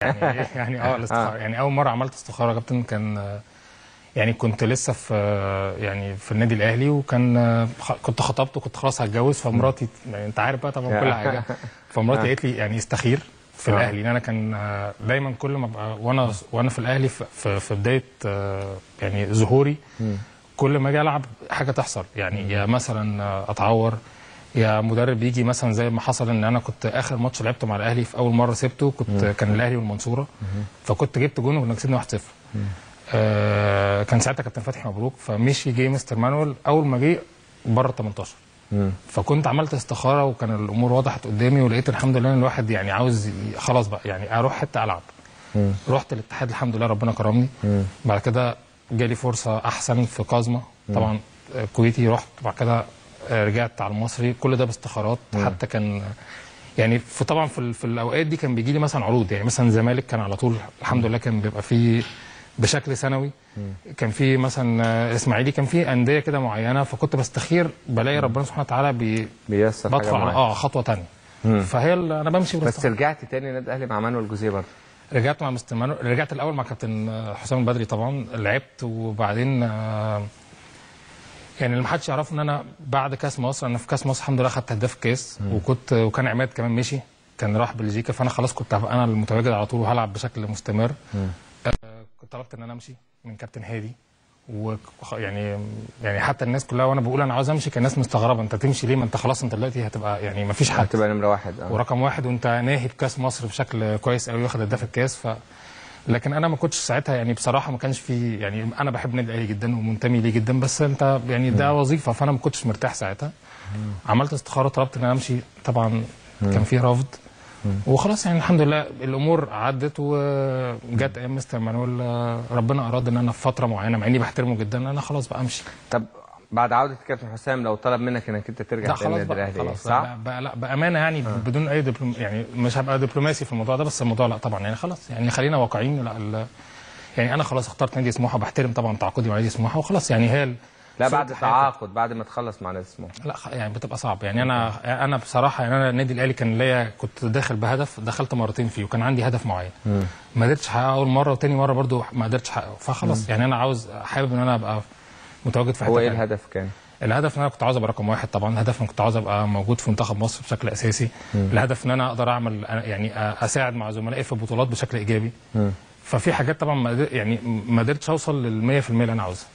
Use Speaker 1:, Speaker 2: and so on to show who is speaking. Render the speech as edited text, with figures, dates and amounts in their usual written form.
Speaker 1: يعني الاستخاره يعني اول مره عملت استخاره يا كابتن كان يعني كنت لسه في يعني في النادي الاهلي، وكان كنت خطبت وكنت خلاص هتجوز، فمراتي يعني انت عارف بقى طبعا كل حاجه، فمراتي قالت لي يعني استخير في الاهلي، لان انا كان دايما كل ما ابقى وانا في الاهلي في بدايه يعني ظهوري، كل ما اجي العب حاجه تحصل، يعني يا مثلا اتعور، يا مدرب يجي مثلا زي ما حصل ان انا كنت اخر ماتش لعبته مع الاهلي في اول مره سبته كان الاهلي والمنصوره، فكنت جبت جون وكنا كسبنا 1-0. كان ساعتها كابتن فتحي مبروك، فمشي جه مستر مانويل اول ما جه بره 18، فكنت عملت استخاره وكان الامور وضحت قدامي، ولقيت الحمد لله ان الواحد يعني عاوز خلاص بقى يعني اروح حته العب. رحت الاتحاد الحمد لله ربنا كرمني. بعد كده جالي فرصه احسن في كازما طبعا كويتي، رحت بعد كده رجعت على المصري، كل ده باستخارات. حتى كان يعني طبعا في الاوقات دي كان بيجي لي مثلا عروض، يعني مثلا الزمالك كان على طول الحمد لله كان بيبقى فيه بشكل سنوي، كان في مثلا اسماعيلي، كان في انديه كده معينه، فكنت بستخير بلاقي ربنا سبحانه وتعالى
Speaker 2: بيسر
Speaker 1: بدخل على خطوه ثانيه. فهي انا بمشي
Speaker 2: بس رجعت تاني النادي الاهلي مع مانويل جوزيه برضه؟
Speaker 1: رجعت مع مستر مانويل، رجعت الاول مع كابتن حسام البدري طبعا لعبت، وبعدين يعني اللي ما حدش يعرفه ان انا بعد كاس مصر، انا في كاس مصر الحمد لله خدت هداف الكاس، وكان عماد كمان مشي، كان راح بلجيكا، فانا خلاص كنت انا المتواجد على طول وهلعب بشكل مستمر. كنت طلبت ان انا امشي من كابتن هادي، ويعني حتى الناس كلها وانا بقول انا عاوز امشي كان الناس مستغربه، انت تمشي ليه؟ ما انت خلاص انت دلوقتي هتبقى يعني ما فيش حد،
Speaker 2: هتبقى نمره واحد
Speaker 1: ورقم واحد، وانت ناهي بكاس مصر بشكل كويس قوي، واخد هداف الكاس. لكن انا ما كنتش ساعتها يعني بصراحه ما كانش في، يعني انا بحب النادي الاهلي جدا ومنتمي ليه جدا، بس انت يعني ده وظيفه، فانا ما كنتش مرتاح ساعتها. عملت استخاره، طلبت ان انا امشي، طبعا كان في رفض، وخلاص يعني الحمد لله الامور عدت، وجت ايام مستر مانويل ربنا اراد ان انا في فتره معينه، مع اني بحترمه جدا، انا خلاص بقى امشي.
Speaker 2: طب بعد عوده كابتن حسام لو طلب منك انك انت ترجع تاني النادي الاهلي،
Speaker 1: خلاص صح؟ لا بامانه يعني بدون اي يعني مش هبقى دبلوماسي في الموضوع ده، بس الموضوع لا طبعا يعني خلاص، يعني خلينا واقعيين. لا يعني انا خلاص اخترت نادي سموحه، بحترم طبعا تعاقدي مع نادي سموحه، وخلاص يعني هي
Speaker 2: لا بعد تعاقد بعد ما تخلص مع نادي سموحه
Speaker 1: لا يعني بتبقى صعب، يعني انا بصراحه يعني انا النادي الاهلي كان ليا، كنت داخل بهدف، دخلت مرتين فيه وكان عندي هدف معين، ما قدرتش احققه اول مره، وتاني مره برده ما قدرتش احققه، فخلاص يعني انا حابب ان انا ابقى متواجد في حته.
Speaker 2: هو ايه الهدف كان؟
Speaker 1: الهدف ان انا كنت عاوز ابقى رقم واحد طبعا، الهدف ان كنت عاوز ابقى موجود في منتخب مصر بشكل اساسي، الهدف ان انا اقدر اعمل يعني اساعد مع زملائي في البطولات بشكل ايجابي. ففي حاجات طبعا يعني ما قدرتش اوصل لل 100% اللي انا عاوزها.